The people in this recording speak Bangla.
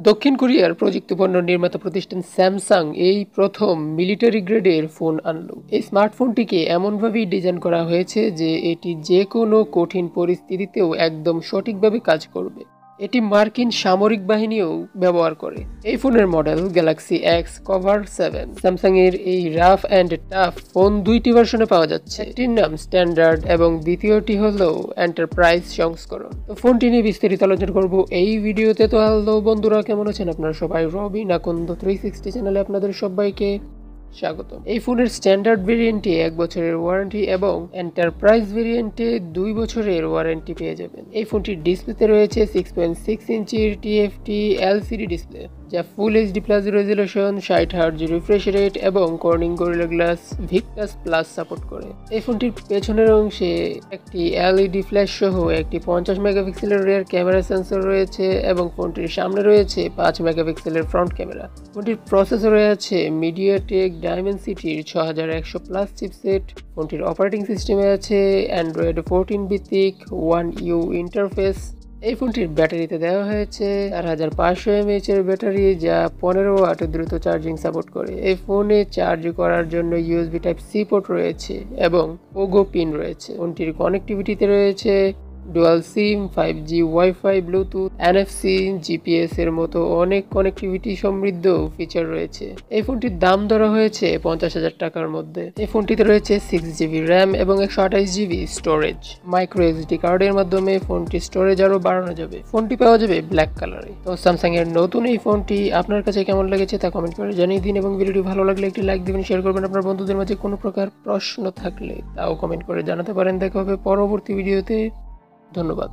দক্ষিণ কোরিয়ার প্রযুক্তিপণ্য নির্মাতা প্রতিষ্ঠান স্যামসাং এই প্রথম মিলিটারি গ্রেডের ফোন আনলো। এই স্মার্টফোনটিকে এমনভাবেই ডিজাইন করা হয়েছে যে এটি যে কোনো কঠিন পরিস্থিতিতেও একদম সঠিকভাবে কাজ করবে। এটি মার্কিন সামরিক বাহিনীও ব্যবহার করে। এই ফোনের মডেল গ্যালাক্সি Xcover 7। স্যামসাং এর এই রাফ অ্যান্ড টাফ ফোন দুইটি ভার্সনে পাওয়া যাচ্ছে। একটির নাম স্ট্যান্ডার্ড এবং দ্বিতীয়টি হলো এন্টারপ্রাইজ সংস্করণ। তো ফোনটি নিয়ে বিস্তারিত আলোচনা করব এই ভিডিওতে। তো হ্যালো বন্ধুরা, কেমন আছেন আপনারা সবাই? রবিন আকন্দ 360 চ্যানেলে আপনাদের সবাইকে স্বাগত। এই ফোনের স্ট্যান্ডার্ড ভেরিয়েন্টে 1 বছরের ওয়ারেন্টি এবং এন্টারপ্রাইজ ভেরিয়েন্টে 2 বছরের ওয়ারেন্টি পেয়ে যাবেন। এই ফোনটির ডিসপ্লেতে রয়েছে 6.6 ইঞ্চির TFT LCD ডিসপ্লে, যা full HD plus resolution, 60 hertz refresh rate এবং Corning Gorilla Glass Victus Plus support করে। এই ফোনটির পেছনের অংশে একটি এলইডি ফ্ল্যাশ সহ একটি 50 মেগাপিক্সেলের রিয়ার ক্যামেরা সেন্সর রয়েছে এবং ফোনটির সামনে রয়েছে 5 মেগাপিক্সেলের ফ্রন্ট ক্যামেরা। ফোনটির প্রসেসরে আছে মিডিয়াটেক ডাইমেনসিটির 6100 প্লাস চিপসেট। ফোনটির অপারেটিং সিস্টেমে আছে অ্যান্ড্রয়েড 14 ভিত্তিক 1U ইন্টারফেস। এই ফোনটির ব্যাটারিতে দেওয়া হয়েছে 4500 mAh এর ব্যাটারি, যা 15 ওয়াট দ্রুত চার্জিং সাপোর্ট করে। এই ফোনে চার্জ করার জন্য USB Type-C পোর্ট রয়েছে এবং পোগো পিন রয়েছে। ফোনটির কানেক্টিভিটিতে রয়েছে dual SIM, 5G wifi, Bluetooth, NFC, GPS এর মতো অনেক কানেক্টিভিটি সমৃদ্ধ ফিচার রয়েছে। এই ফোনটির দাম ধরা হয়েছে 50,000 টাকার মধ্যে। এই ফোনটিতে রয়েছে 6GB র্যাম এবং 128GB স্টোরেজ। মাইক্রো SD কার্ডের মাধ্যমে ফোনটির স্টোরেজ আরও বাড়ানো যাবে। ফোনটি পাওয়া যাবে ব্ল্যাক কালারে। তো স্যামসাং এর নতুন এই ফোনটি আপনার কাছে কেমন লেগেছে তা কমেন্ট করে জানিয়ে দিন এবং ভিডিওটি ভালো লাগলে একটি লাইক দিবেন, শেয়ার করবেন। আপনার বন্ধুদের মাঝে কোনো প্রকার প্রশ্ন থাকলে তাও কমেন্ট করে জানাতে পারেন। দেখা হবে পরবর্তী ভিডিওতে। ধন্যবাদ।